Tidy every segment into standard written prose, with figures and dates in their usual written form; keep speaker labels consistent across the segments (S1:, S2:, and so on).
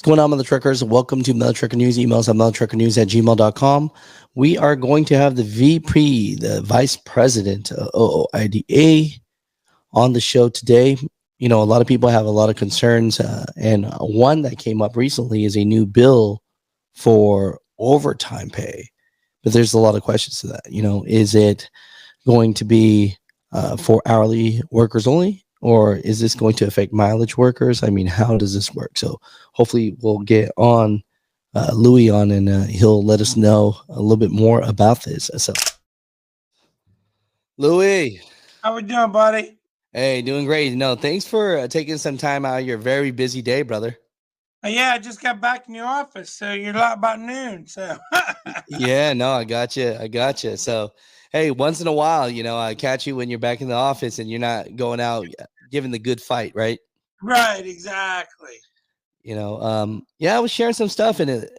S1: What's going on, Mutha Truckers? Welcome to Mutha Trucker News. Emails at muthatruckernews@gmail.com. We are going to have the VP, the Vice President of OOIDA, on the show today. You know, a lot of people have a lot of concerns, and one that came up recently is a new bill for overtime pay. But there's a lot of questions to that. You know, is it going to be for hourly workers only, or is this going to affect mileage workers? I mean, how does this work? So hopefully we'll get on Louis on, and he'll let us know a little bit more about this. So, Louis,
S2: How we doing, buddy?
S1: hey, doing great. No, thanks for taking some time out of your very busy day, brother.
S2: Yeah, I just got back in your office, so you're lot about noon. So
S1: Yeah, no, I got you. I got you. So, hey, once in a while, I catch you when you're back in the office and you're not going out giving the good fight, right?
S2: right, exactly.
S1: Yeah, I was sharing some stuff in it.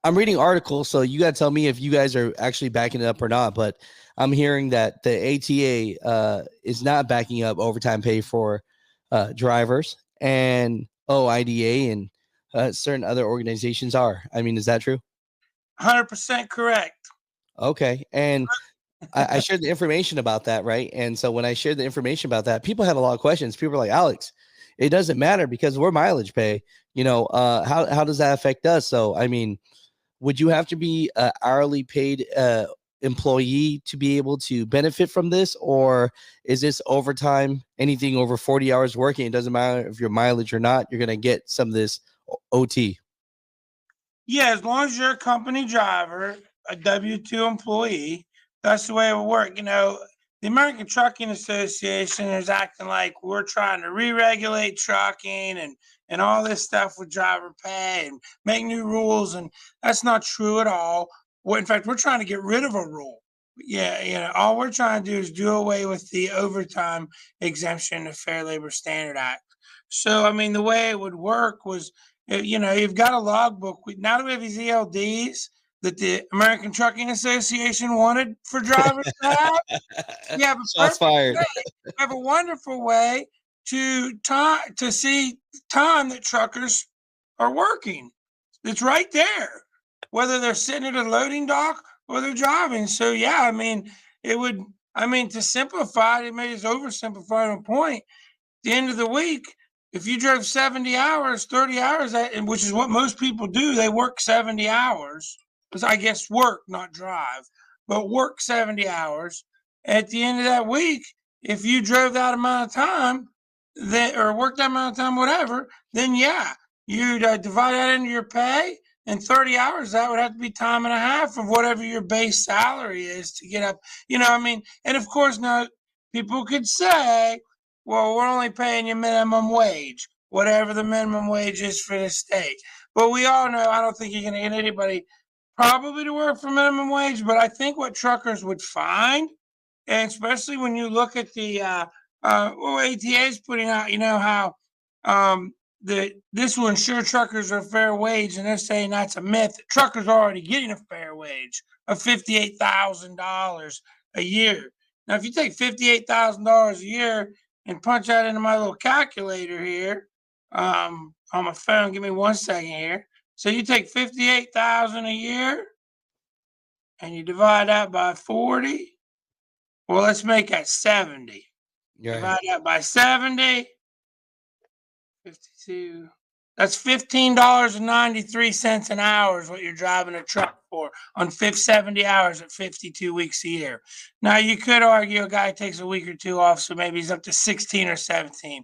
S1: I'm reading articles, so you got to tell me if you guys are actually backing it up or not. But I'm hearing that the ATA is not backing up overtime pay for drivers, and OIDA and certain other organizations are. I mean, is that true?
S2: 100% correct.
S1: Okay, and I shared the information about that, right? And so when I shared the information about that, people had a lot of questions. People were like, Alex, it doesn't matter because we're mileage pay. How does that affect us? So, I mean, would you have to be an hourly paid employee to be able to benefit from this? Or is this overtime, anything over 40 hours working? It doesn't matter if you're mileage or not, you're going to get some of this OT.
S2: Yeah, as long as you're a company driver, a W-2 employee, that's the way it will work. The American Trucking Association is acting like we're trying to re-regulate trucking and all this stuff with driver pay and make new rules, and that's not true at all. In fact, we're trying to get rid of a rule. Yeah, all we're trying to do is do away with the overtime exemption in the Fair Labor Standard Act. So, I mean, the way it would work was, you've got a logbook. Now that we have these ELDs that the American Trucking Association wanted for drivers to have, you have a
S1: Shots
S2: perfect
S1: fired.
S2: way, you have a wonderful way to see time that truckers are working. It's right there, whether they're sitting at a loading dock or they're driving. So yeah, I mean, it would. I mean, to simplify it, maybe it's oversimplified on a point. The end of the week, if you drove 70 hours, 30 hours, which is what most people do, they work 70 hours. Because I guess work, not drive, but work 70 hours. At the end of that week, if you drove that amount of time, or worked that amount of time, whatever, then yeah, you'd divide that into your pay. And 30 hours, that would have to be time and a half of whatever your base salary is to get up. I mean, and of course, now people could say, well, we're only paying you minimum wage, whatever the minimum wage is for the state. But we all know, I don't think you're going to get anybody probably to work for minimum wage. But I think what truckers would find, and especially when you look at the ATA is putting out, how this will ensure truckers are fair wage, and they're saying that's a myth. Truckers are already getting a fair wage of $58,000 a year. Now, if you take $58,000 a year and punch that into my little calculator here on my phone. Give me 1 second here. So you take 58,000 a year and you divide that by 40. Well, let's make that 70.
S1: Right.
S2: Divide that by 70. 52. That's $15.93 an hour is what you're driving a truck for on 70 hours at 52 weeks a year. Now, you could argue a guy takes a week or two off, so maybe he's up to 16 or 17.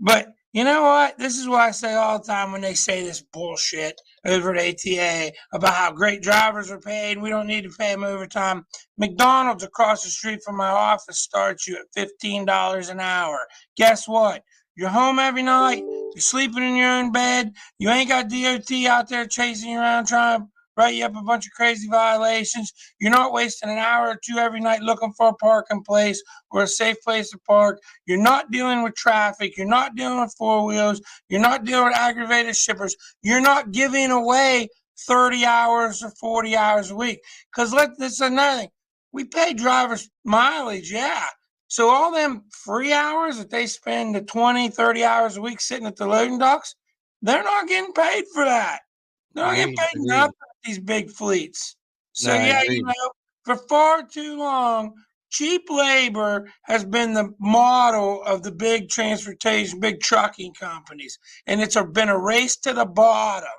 S2: But you know what? This is what I say all the time when they say this bullshit over at ATA about how great drivers are paid. We don't need to pay them overtime. McDonald's across the street from my office starts you at $15 an hour. Guess what? You're home every night. You're sleeping in your own bed. You ain't got DOT out there chasing you around trying to write you up a bunch of crazy violations. You're not wasting an hour or two every night looking for a parking place or a safe place to park. You're not dealing with traffic. You're not dealing with four wheels. You're not dealing with aggravated shippers. You're not giving away 30 hours or 40 hours a week. Because this is another thing. We pay drivers mileage, yeah. So all them free hours that they spend the 20, 30 hours a week sitting at the loading docks, they're not getting paid for that. They're not getting
S1: Agreed.
S2: paid
S1: Agreed.
S2: nothing with these big fleets.
S1: No,
S2: So
S1: I
S2: yeah,
S1: agree.
S2: for far too long, cheap labor has been the model of the big transportation, big trucking companies, and it's been a race to the bottom.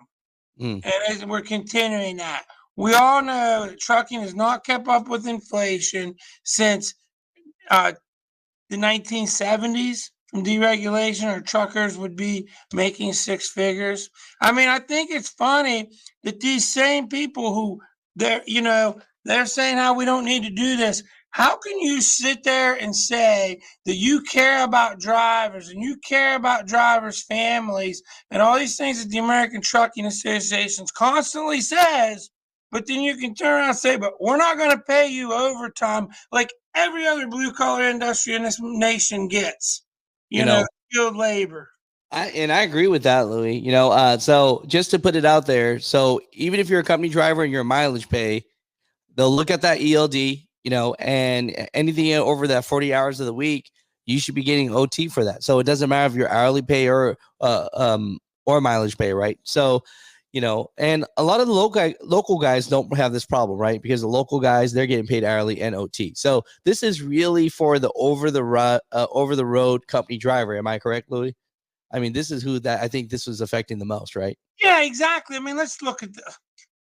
S1: Mm.
S2: And we're continuing that. We all know that trucking has not kept up with inflation since uh, the 1970s. From deregulation, or truckers would be making six figures. I mean, I think it's funny that these same people who they're saying how we don't need to do this. How can you sit there and say that you care about drivers and you care about drivers' families and all these things that the American Trucking Association constantly says, but then you can turn around and say, but we're not going to pay you overtime like every other blue collar industry in this nation gets,
S1: You know,
S2: skilled labor.
S1: I agree with that, Louis. So just to put it out there, so even if you're a company driver and your mileage pay, they'll look at that ELD, and anything over that 40 hours of the week, you should be getting OT for that. So it doesn't matter if you're hourly pay or mileage pay, right? So, and a lot of the local guys don't have this problem, right? Because the local guys, they're getting paid hourly and OT. So this is really for the over the road company driver. Am I correct, Louis? I mean, this is who that I think this was affecting the most, right?
S2: Yeah, exactly. I mean, let's look at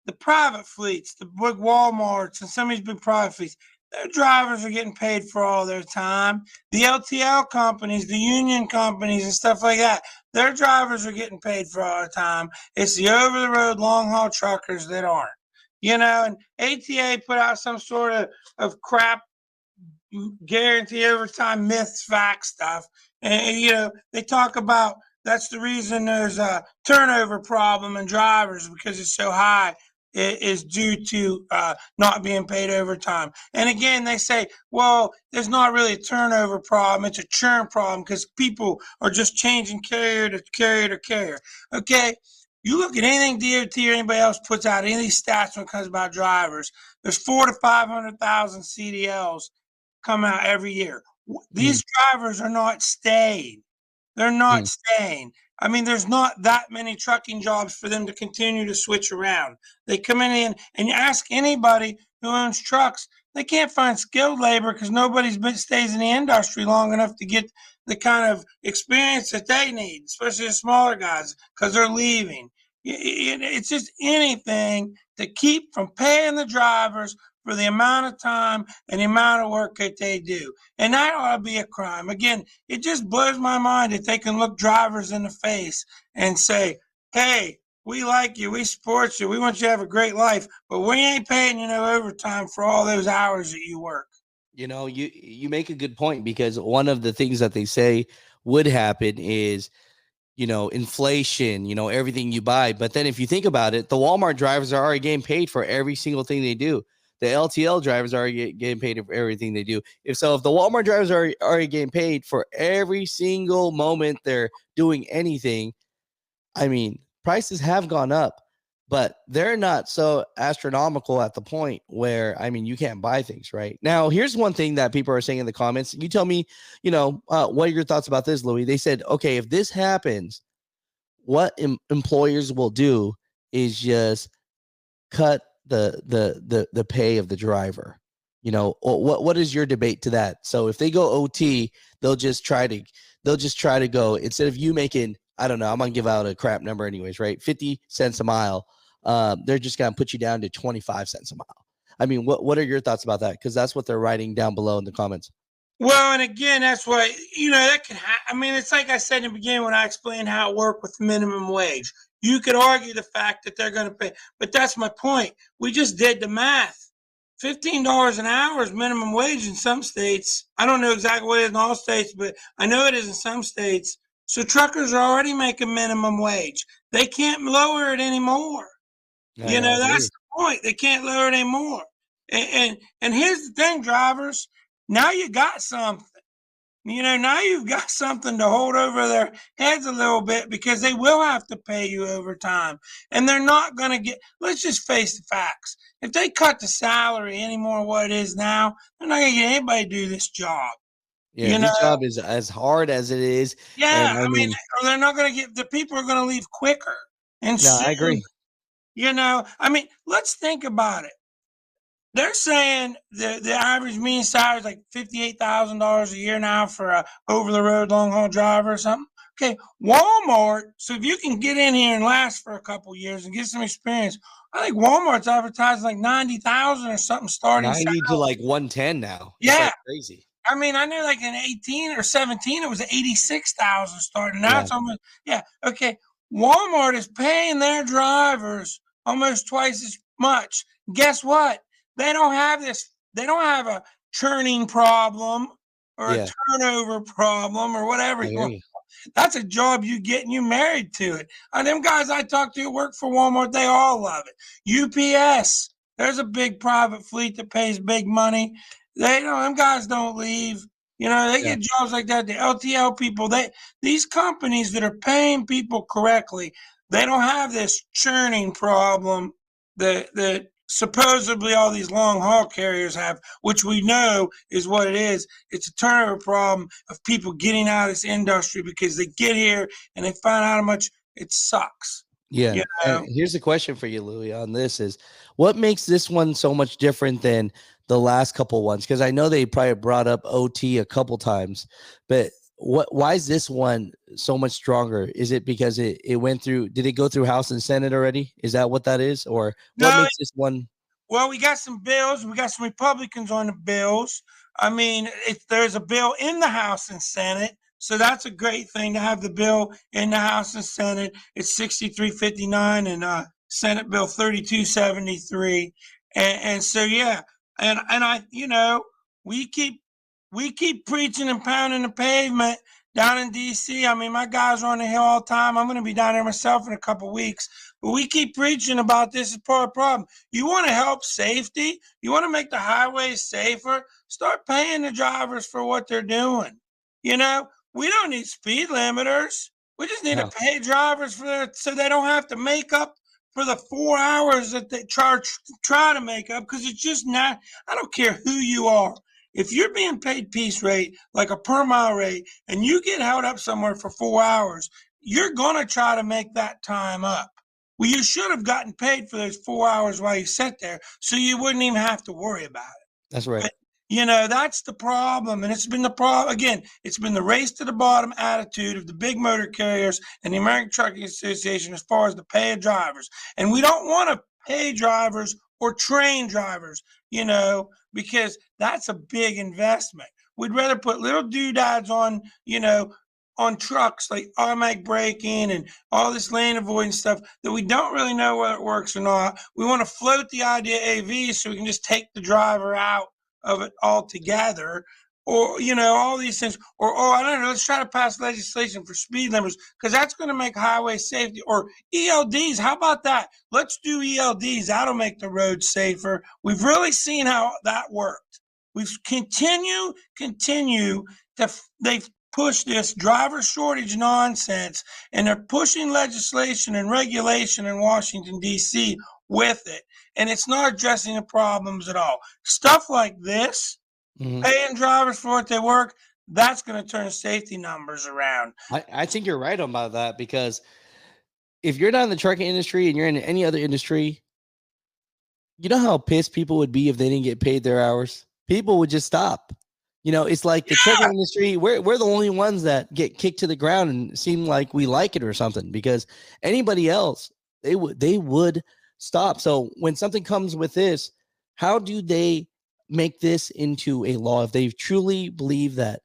S2: the private fleets, the big Walmarts, and some of these big private fleets. Their drivers are getting paid for all their time. The LTL companies, the union companies, and stuff like that, their drivers are getting paid for all their time. It's the over the road long haul truckers that aren't. And ATA put out some sort of crap guarantee overtime myths, facts stuff. And they talk about that's the reason there's a turnover problem in drivers because it's so high. It is due to not being paid overtime. And again, they say, well, there's not really a turnover problem. It's a churn problem because people are just changing carrier to carrier to carrier. Okay. You look at anything DOT or anybody else puts out, any of these stats when it comes about drivers, there's 400,000 to 500,000 CDLs come out every year. These drivers are not staying. They're not staying. I mean, there's not that many trucking jobs for them to continue to switch around. They come in and you ask anybody who owns trucks, they can't find skilled labor because stays in the industry long enough to get the kind of experience that they need, especially the smaller guys, because they're leaving. It's just anything to keep from paying the drivers for the amount of time and the amount of work that they do. And that ought to be a crime. Again, it just blows my mind that they can look drivers in the face and say, hey, we like you, we support you, we want you to have a great life, but we ain't paying you no overtime for all those hours that you work.
S1: You make a good point because one of the things that they say would happen is inflation, everything you buy. But then if you think about it, the Walmart drivers are already getting paid for every single thing they do. The LTL drivers are getting paid for everything they do. If the Walmart drivers are already getting paid for every single moment they're doing anything, I mean, prices have gone up, but they're not so astronomical at the point where, I mean, you can't buy things right now. Here's one thing that people are saying in the comments. You tell me, what are your thoughts about this, Louis? They said, okay, if this happens, what employers will do is just cut the pay of the driver. What is your debate to that? So if they go OT, they'll just try to go, instead of you making, I don't know, I'm gonna give out a crap number anyways, right? 50 cents a mile. They're just gonna put you down to 25 cents a mile. I mean, what are your thoughts about that? Because that's what they're writing down below in the comments.
S2: Well, and again, that's why, that can I mean, it's like I said in the beginning when I explained how it worked with minimum wage. You could argue the fact that they're going to pay, but that's my point. We just did the math. $15 an hour is minimum wage in some states. I don't know exactly what it is in all states, but I know it is in some states. So truckers are already making minimum wage. They can't lower it anymore.
S1: I
S2: That's
S1: agree.
S2: the point. They can't lower it anymore. And here's the thing, drivers. Now you got something. Now you've got something to hold over their heads a little bit because they will have to pay you overtime. And they're not going to let's just face the facts. If they cut the salary any more what it is now, they're not going to get anybody to do this job.
S1: Yeah, this job is as hard as it is.
S2: Yeah,
S1: And I
S2: I mean,
S1: mean,
S2: or they're not going to get the people are going to leave quicker and
S1: no, I
S2: soon.
S1: agree.
S2: I mean, let's think about it. They're saying the average mean salary is like $58,000 a year now for a over the road long haul driver or something. Okay, Walmart. So if you can get in here and last for a couple years and get some experience, I think Walmart's advertising like 90,000 or something starting
S1: 90 to
S2: salary.
S1: like 110 now. It's
S2: Yeah,
S1: like crazy.
S2: I mean, I knew like in 18 or 17, it was 86,000 starting. Now
S1: Yeah.
S2: it's almost, yeah. Okay. Walmart is paying their drivers almost twice as much. Guess what? They don't have this, they don't have a churning problem or a
S1: Yeah.
S2: turnover problem or whatever
S1: I
S2: you
S1: hear
S2: want.
S1: you.
S2: That's a job you get and you married to it. And them guys I talk to who work for Walmart, they all love it. UPS, there's a big private fleet that pays big money. They don't, them guys don't leave. They
S1: Yeah.
S2: get jobs like that. The LTL people, these companies that are paying people correctly, they don't have this churning problem that supposedly all these long haul carriers have, which we know is what it is. It's a turnover problem of people getting out of this industry because they get here and they find out how much it sucks.
S1: Yeah.
S2: You
S1: And
S2: know,
S1: here's the question for you, Louis, on this is what makes this one so much different than the last couple ones? Because I know they probably brought up OT a couple times, but why is this one so much stronger? Is it because it went through, did it go through House and Senate already? Is that what that is? Or what
S2: no,
S1: makes this one?
S2: well, we got some bills. We got some Republicans on the bills. I mean, there's a bill in the House and Senate. So that's a great thing to have the bill in the House and Senate. It's 6359 and Senate Bill 3273. And so yeah, and I we keep we keep preaching and pounding the pavement down in DC. I mean, my guys are on the Hill all the time. I'm going to be down there myself in a couple of weeks. But we keep preaching about this as part of the problem. You want to help safety? You want to make the highways safer? Start paying the drivers for what they're doing. We don't need speed limiters. We just need to
S1: No,
S2: pay drivers so they don't have to make up for the 4 hours that they try to make up because it's just not. I don't care who you are. If you're being paid piece rate, like a per mile rate, and you get held up somewhere for 4 hours, you're going to try to make that time up. Well, you should have gotten paid for those 4 hours while you sat there, so you wouldn't even have to worry about it.
S1: that's right.
S2: But, that's the problem. And it's been the problem. Again, it's been the race to the bottom attitude of the big motor carriers and the American Trucking Association as far as the pay of drivers. And we don't want to pay drivers or train drivers, because that's a big investment. We'd rather put little doodads on trucks like automatic braking and all this lane avoidance stuff that we don't really know whether it works or not. We want to float the idea AV so we can just take the driver out of it altogether. Or, all these things. Or, I don't know, let's try to pass legislation for speed limits because that's going to make highway safety. Or ELDs, how about that? Let's do ELDs. That'll make the road safer. We've really seen how that worked. We've continue they've pushed this driver shortage nonsense, and they're pushing legislation and regulation in Washington, D.C. with it. And it's not addressing the problems at all. Stuff like this, paying drivers for what they work, that's going to turn safety numbers around.
S1: I think you're right about that because if you're not in the trucking industry and you're in any other industry, you know how pissed people would be if they didn't get paid their hours? People would just stop. It's like the trucking industry, we're the only ones that get kicked to the ground and seem like we like it or something because anybody else, they would stop. So when something comes with this, how do they make this into a law if they truly believe that,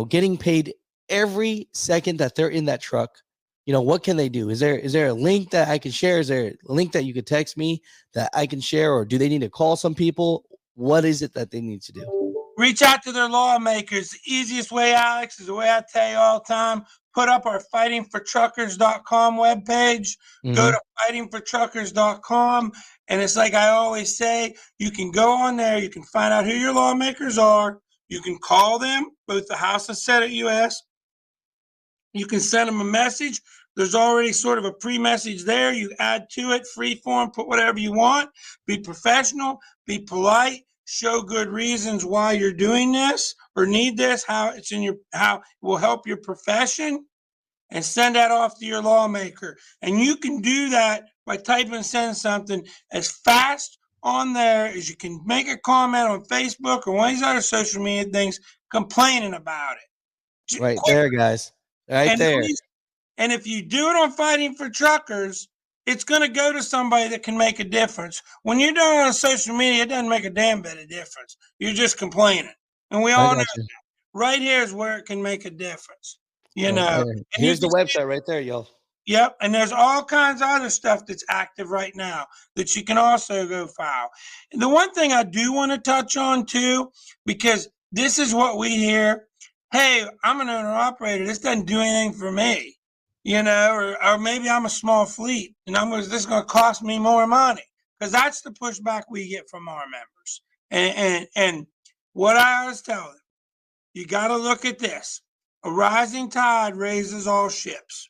S1: getting paid every second that they're in that truck? What can they do? Is there a link that I can share? Is there a link that you could text me that I can share, or do they need to call some people? What is it that they need to do?
S2: Reach out to their lawmakers. The easiest way, Alex, is the way I tell you all the time. Put up our fightingfortruckers.com webpage. Go to fightingfortruckers.com. And it's like I always say, you can go on there. You can find out who your lawmakers are. You can call them, both the House and Senate US. You can send them a message. There's already sort of a pre-message there. You add to it, free form, put whatever you want. Be professional, be polite. show good reasons why you're doing this or need this, how it will help your profession, and send that off to your lawmaker. And you can do that by typing and send something as fast on there as you can make a comment on Facebook or one of these other social media things complaining about it.
S1: Right
S2: Quick.
S1: there, guys. Right
S2: And at
S1: there.
S2: least, and if you do it on Fighting for Truckers, it's going to go to somebody that can make a difference. When you're doing it on social media, it doesn't make a damn bit of difference. You're just complaining. And we
S1: I
S2: all know
S1: got you.
S2: that. Right here is where it can make a difference.
S1: Right there.
S2: And
S1: Here's the website right there, y'all.
S2: yep, and there's all kinds of other stuff that's active right now that you can also go file. And the one thing I do want to touch on too, because this is what we hear: hey, I'm an owner operator. This doesn't do anything for me, or maybe I'm a small fleet, and this is going to cost me more money, because that's the pushback we get from our members. And what I always tell them, you got to look at this: a rising tide raises all ships.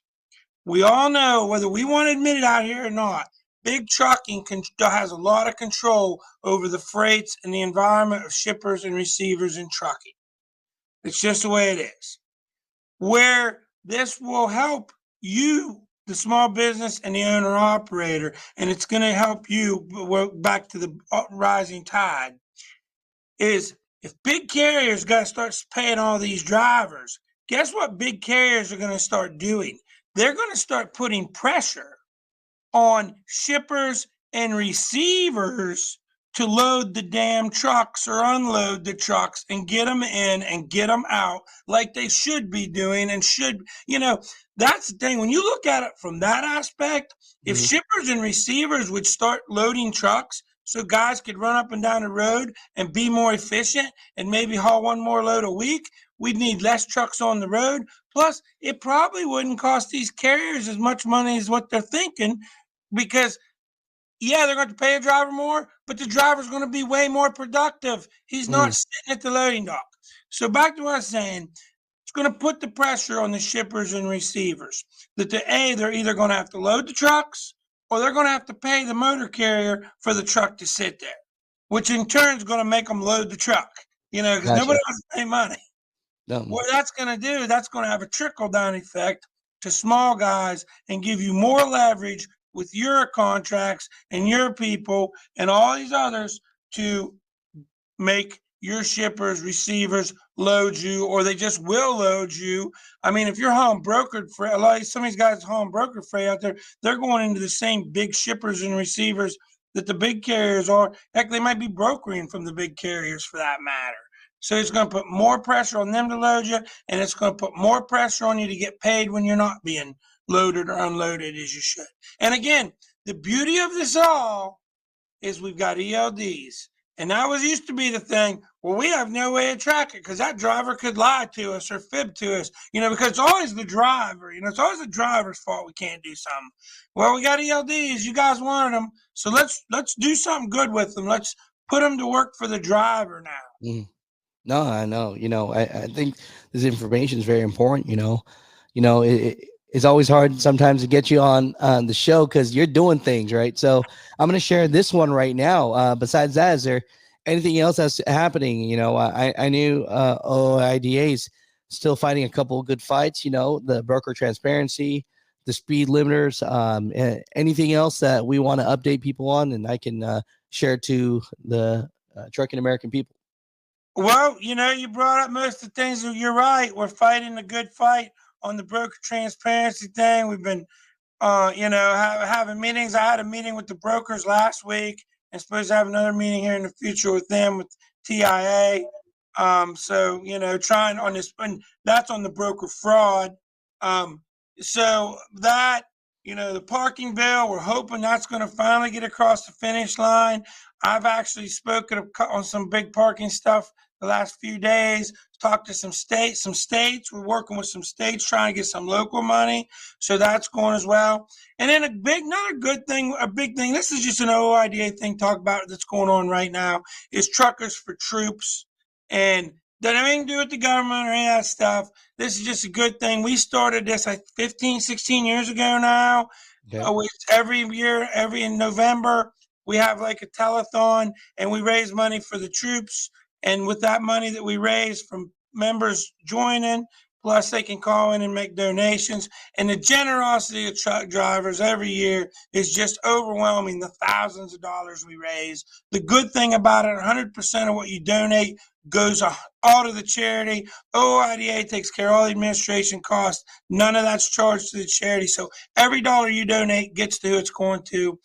S2: We all know, whether we want to admit it out here or not, big trucking has a lot of control over the freights and the environment of shippers and receivers in trucking. It's just the way it is. Where this will help you, the small business and the owner operator, and it's going to help you back to the rising tide, is if big carriers got to start paying all these drivers, guess what big carriers are going to start doing? They're going to start putting pressure on shippers and receivers to load the damn trucks or unload the trucks and get them in and get them out like they should be doing. And that's the thing. When you look at it from that aspect, if shippers and receivers would start loading trucks so guys could run up and down the road and be more efficient and maybe haul one more load a week, we'd need less trucks on the road. Plus, it probably wouldn't cost these carriers as much money as what they're thinking, because, yeah, they're going to pay a driver more, but the driver's going to be way more productive. He's not sitting at the loading dock. So back to what I was saying, it's going to put the pressure on the shippers and receivers that they're either going to have to load the trucks or they're going to have to pay the motor carrier for the truck to sit there, which in turn is going to make them load the truck, because
S1: Gotcha.
S2: nobody wants to pay money.
S1: No.
S2: What that's going to do, that's going to have a trickle down effect to small guys and give you more leverage with your contracts and your people and all these others to make your shippers, receivers load you, or they just will load you. I mean, if you're hauling brokered freight, some of these guys hauling brokered freight out there, they're going into the same big shippers and receivers that the big carriers are. Heck, they might be brokering from the big carriers for that matter. So it's going to put more pressure on them to load you, and it's going to put more pressure on you to get paid when you're not being loaded or unloaded as you should. And again, the beauty of this all is we've got ELDs. And that used to be the thing. Well, we have no way to track it because that driver could lie to us or fib to us, because it's always the driver. It's always the driver's fault we can't do something. Well, we got ELDs. You guys wanted them. So let's do something good with them. Let's put them to work for the driver now.
S1: No, I know. I think this information is very important. It's always hard sometimes to get you on the show because you're doing things right. So I'm going to share this one right now. Besides that, is there anything else that's happening? I knew OOIDA is still fighting a couple of good fights. The broker transparency, the speed limiters. Anything else that we want to update people on, and I can share to the trucking American people.
S2: Well, you brought up most of the things. You're right. We're fighting a good fight on the broker transparency thing. We've been, having meetings. I had a meeting with the brokers last week and supposed to have another meeting here in the future with them, with TIA. Trying on this, and that's on the broker fraud. So that, the parking bill, we're hoping that's going to finally get across the finish line. I've actually spoken on some big parking stuff the last few days, talked to some states. We're working with some states trying to get some local money. So that's going as well. And then another good thing, a big thing, this is just an OOIDA thing talk about that's going on right now, is Truckers for Troops. And that have anything to do with the government or any of that stuff. This is just a good thing. We started this 15, 16 years ago now.
S1: Okay.
S2: Every year, in November, we have like a telethon and we raise money for the troops. And with that money that we raise from members joining, plus they can call in and make donations. And the generosity of truck drivers every year is just overwhelming, the thousands of dollars we raise. The good thing about it, 100% of what you donate goes all to the charity. OOIDA takes care of all the administration costs. None of that's charged to the charity. So every dollar you donate gets to who it's going to.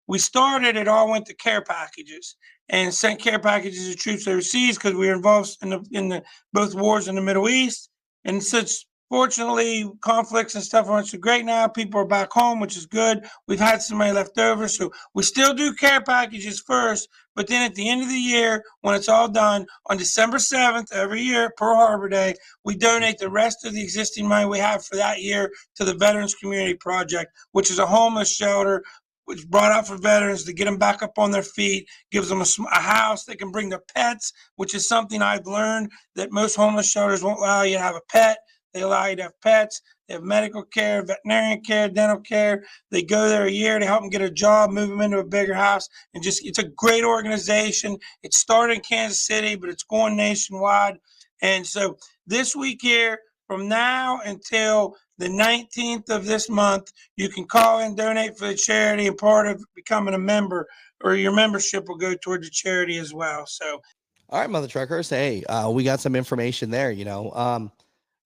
S2: We started, it all went to care packages and sent care packages to troops overseas because we were involved in the both wars in the Middle East. And since fortunately conflicts and stuff aren't so great now, people are back home, which is good. We've had somebody left over, so we still do care packages first. But then at the end of the year, when it's all done, on December 7th every year, Pearl Harbor Day, we donate the rest of the existing money we have for that year to the Veterans Community Project, which is a homeless shelter which brought out for veterans to get them back up on their feet, gives them a house. They can bring their pets, which is something I've learned that most homeless shelters won't allow you to have a pet. They allow you to have pets. They have medical care, veterinarian care, dental care. They go there a year to help them get a job, move them into a bigger house. And just, it's a great organization. It started in Kansas City, but it's going nationwide. And so this week here, from now until the 19th of this month, you can call and donate for the charity, and part of becoming a member or your membership will go toward the charity as well. So,
S1: all right, Mutha Truckers. Hey, we got some information there,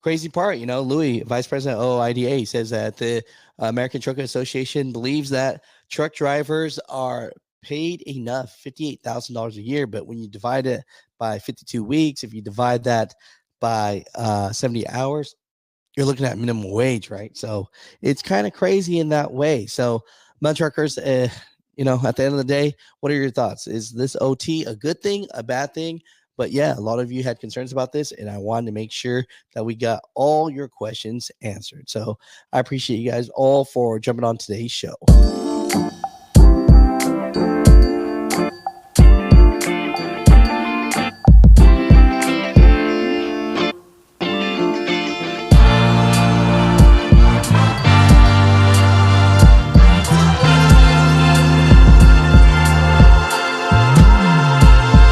S1: crazy part, Louis, Vice President OOIDA, says that the American Truck Association believes that truck drivers are paid enough, $58,000 a year. But when you divide it by 52 weeks, if you divide that by 70 hours, you're looking at minimum wage, right? So it's kind of crazy in that way. So, Mutha Truckers, at the end of the day, what are your thoughts? Is this OT a good thing, a bad thing? But yeah, a lot of you had concerns about this, and I wanted to make sure that we got all your questions answered. So I appreciate you guys all for jumping on today's show.